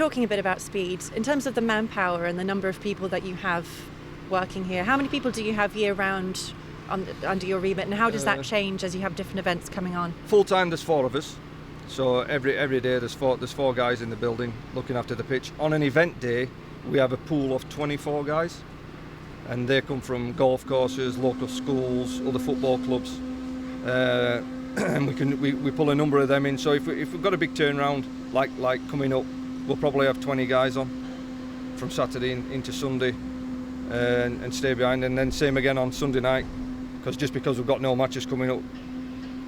talking a bit about speed. In terms of the manpower and the number of people that you have working here, how many people do you have year round under your remit, and how does that change as you have different events coming on? Full time, there's 4 of us. So every day there's four guys in the building looking after the pitch. On an event day, we have a pool of 24 guys, and they come from golf courses, local schools, other football clubs, and we pull a number of them in. So if we've got a big turnaround like coming up, we'll probably have 20 guys on from Saturday into Sunday, and stay behind, and then same again on Sunday night, because we've got no matches coming up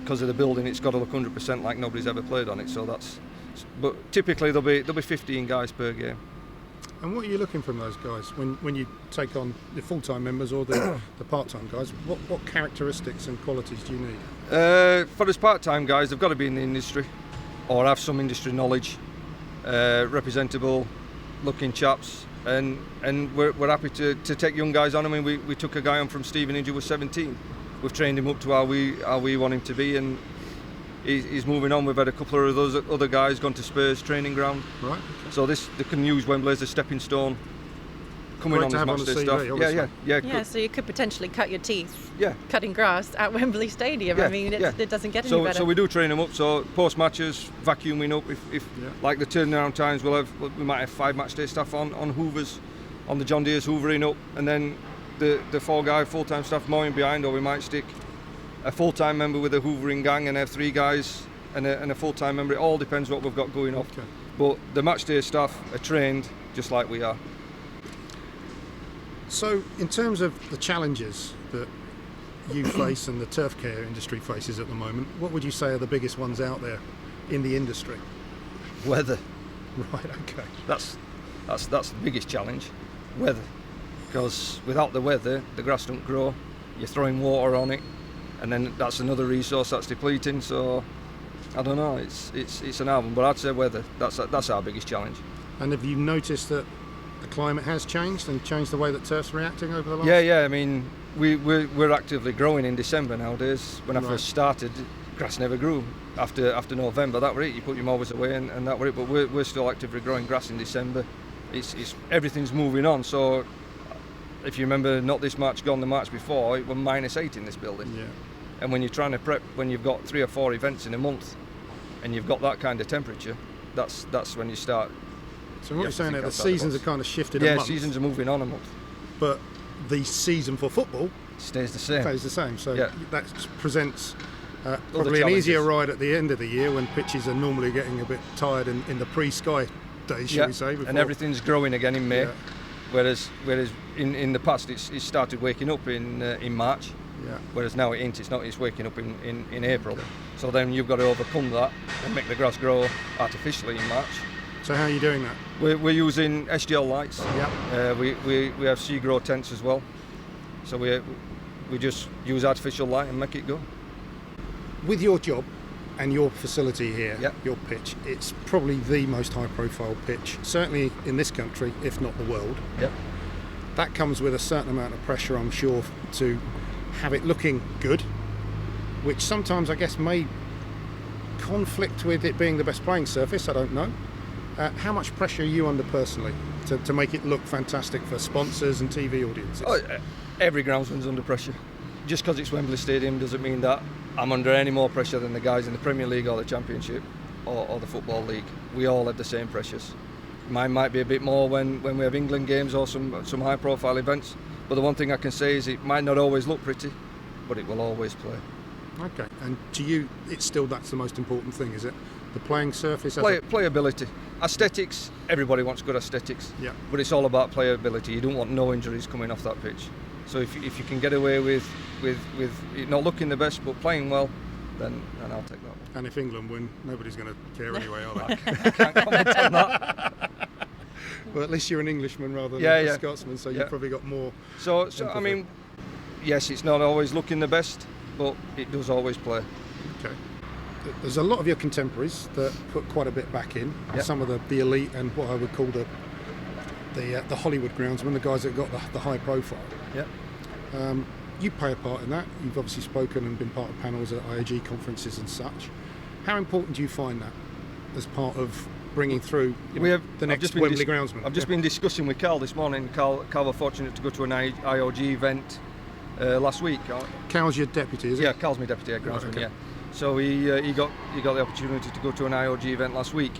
because of the building, it's got to look 100% like nobody's ever played on it. But typically there'll be 15 guys per game. And what are you looking from those guys when you take on the full-time members or the part-time guys? What characteristics and qualities do you need? For us part-time guys, they've got to be in the industry or have some industry knowledge, representable looking chaps, and we're happy to take young guys on. I mean, we took a guy on from Stevenage who was 17. We've trained him up to how we want him to be, and he's moving on. We've had a couple of those other guys gone to Spurs training ground. Right. Okay. So they can use Wembley as a stepping stone. Coming on this match day stuff. Yeah. So you could potentially cut your teeth. Yeah. Cutting grass at Wembley Stadium. Yeah, I mean, it doesn't get any better. So we do train them up. So post matches, vacuuming up. If like the turnaround times, we might have 5 match day staff on Hoovers, on the John Deere's hoovering up, and then the 4 guy full-time staff mowing behind, or we might stick a full-time member with a hoovering gang and have 3 guys and a full-time member. It all depends what we've got going on. Okay. But the match day staff are trained just like we are. So in terms of the challenges that you face and the turf care industry faces at the moment, what would you say are the biggest ones out there in the industry? Weather. Right, okay. That's the biggest challenge, weather. Because without the weather, the grass don't grow. You're throwing water on it, and then that's another resource that's depleting. So I don't know. It's an album, but I'd say weather. That's our biggest challenge. And have you noticed that the climate has changed and changed the way that turf's reacting over the last? Yeah. I mean, we're actively growing in December nowadays. When I first started, grass never grew. After November, that were it. You put your mowers away, and that were it. But we're still actively growing grass in December. It's everything's moving on. So if you remember, not this March gone, the March before, it was -8 in this building. Yeah. And when you're trying to prep, when you've got 3 or 4 events in a month, and you've got that kind of temperature, that's when you start. So what you're saying, that the seasons are kind of shifted a month. Yeah, seasons are moving on a month. But the season for football stays the same. So that presents probably an easier ride at the end of the year when pitches are normally getting a bit tired in the pre-sky days, shall we say. Before. And everything's growing again in May. Yeah. Whereas in the past it started waking up in March. Yeah. Whereas now it ain't. It's not. It's waking up in April. So then you've got to overcome that and make the grass grow artificially in March. So how are you doing that? We're using SGL lights. Yeah. We have sea grow tents as well. So we just use artificial light and make it go. With your job and your facility here, yep. Your pitch, it's probably the most high-profile pitch, certainly in this country, if not the world. Yep. That comes with a certain amount of pressure, I'm sure, to have it looking good, which sometimes I guess may conflict with it being the best playing surface. I don't know. How much pressure are you under personally to make it look fantastic for sponsors and TV audiences? Every groundsman's under pressure. Just because it's Wembley Stadium doesn't mean that I'm under any more pressure than the guys in the Premier League or the Championship or the Football League. We all have the same pressures. Mine might be a bit more when we have England games or some high profile events, but the one thing I can say is it might not always look pretty, but it will always play. Okay, and to you that's the most important thing, is it? The playing surface? Playability. Aesthetics, everybody wants good aesthetics, yeah. But it's all about playability. You don't want no injuries coming off that pitch. So if you can get away with it not looking the best but playing well, then I'll take that one. And if England win, nobody's going to care anyway, are they? I can't comment on that. Well, at least you're an Englishman rather than a Scotsman, so you've probably got more. So I mean, yes, it's not always looking the best, but it does always play. Okay. Theres a lot of your contemporaries that put quite a bit back in. Yep. Some of the elite and what I would call the Hollywood groundsmen, the guys that got the high profile. Yeah. You play a part in that. You've obviously spoken and been part of panels at IAG conferences and such. How important do you find that as part of bringing through the next Wembley groundsman. I've just been discussing with Carl this morning. Carl was fortunate to go to an IOG event last week. Carl's your deputy, is it? Yeah, Carl's my deputy head groundsman. Yeah. So he got the opportunity to go to an IOG event last week,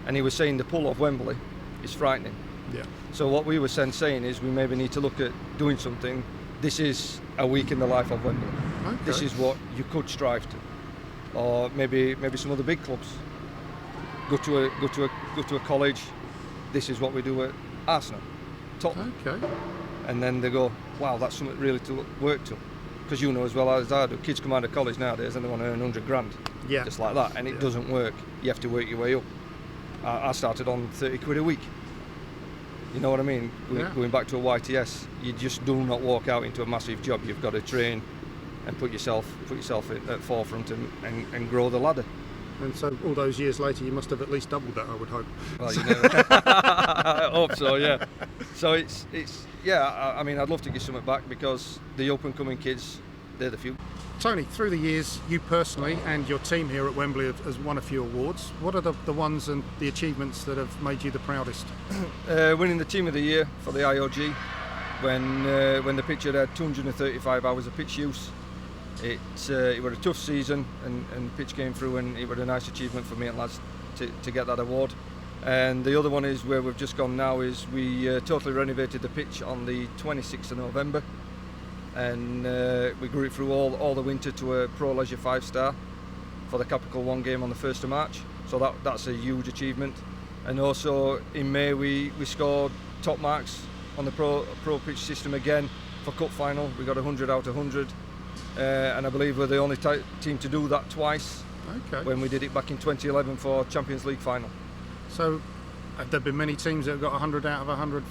and he was saying the pull of Wembley is frightening. Yeah. So what we were saying is we maybe need to look at doing something. This is a week in the life of Wembley. Okay. This is what you could strive to, or maybe some other big clubs. Go to a college. This is what we do at Arsenal, Tottenham. Okay. And then they go, wow, that's something really to work to. Because you know as well as I do, kids come out of college nowadays and they want to earn 100 grand. Yeah. Just like that, and it doesn't work. You have to work your way up. I started on 30 quid a week. You know what I mean? Going back to a YTS, you just do not walk out into a massive job. You've got to train and put yourself at forefront and grow the ladder. And so all those years later, you must have at least doubled that, I would hope. Well, you know, I hope so, yeah. So it's I mean, I'd love to give something back because the up and coming kids, they're the future. Tony, through the years, you personally and your team here at Wembley have won a few awards. What are the ones and the achievements that have made you the proudest? Winning the Team of the Year for the IOG when the pitch had 235 hours of pitch use. It was a tough season and the pitch came through, and it was a nice achievement for me and lads to get that award. And the other one is where we've just gone now is we totally renovated the pitch on the 26th of November, and we grew it through all the winter to a Pro Leisure 5-star for the Capital 1 game on the 1st of March. So that's a huge achievement. And also in May we scored top marks on the Pro pitch system again for Cup final. We got 100 out of 100. And I believe we're the only team to do that twice. Okay. When we did it back in 2011 for Champions League final. So, have there been many teams that have got 100 out of 100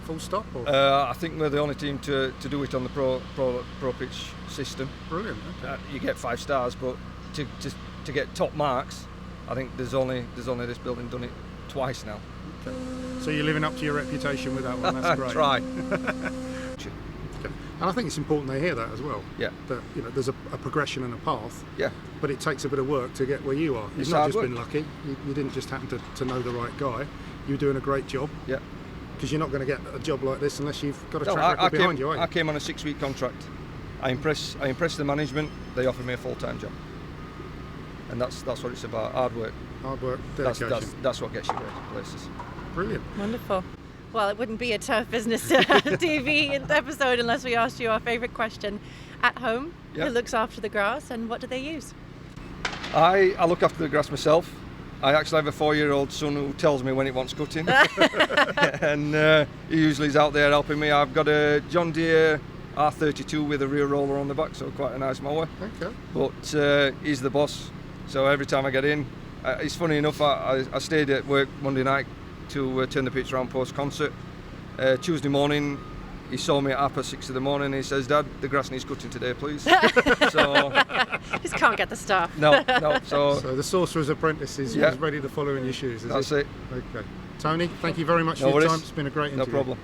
full stop? Or? I think we're the only team to do it on the pro pitch system. Brilliant. Okay. You get 5 stars, but to get top marks, I think there's only this building done it twice now. Okay. So you're living up to your reputation with that one. That's great. Try. And I think it's important they hear that as well. Yeah. That there's a progression and a path. Yeah. But it takes a bit of work to get where you are. You've not just been lucky. You didn't just happen to know the right guy. You're doing a great job. Yeah. Because you're not going to get a job like this unless you've got a track record behind you. I came on a 6-week contract. I impressed the management. They offered me a full-time job. And that's what it's about. Hard work. Hard work. Dedication. That's what gets you places. Brilliant. Wonderful. Well, it wouldn't be a Turf Business TV episode unless we asked you our favourite question. At home, who looks after the grass and what do they use? I look after the grass myself. I actually have a 4-year-old son who tells me when it wants cutting. And he usually is out there helping me. I've got a John Deere R32 with a rear roller on the back, so quite a nice mower. Okay. But he's the boss, so every time I get in, it's funny enough, I stayed at work Monday night to turn the pitch around post-concert. Tuesday morning, he saw me at 6:30 in the morning. He says, "Dad, the grass needs cutting today, please." So just can't get the staff. No. So the Sorcerer's Apprentice is ready to follow in your shoes. That's it. Okay. Tony, thank you very much for your time. It's been a great interview. No problem.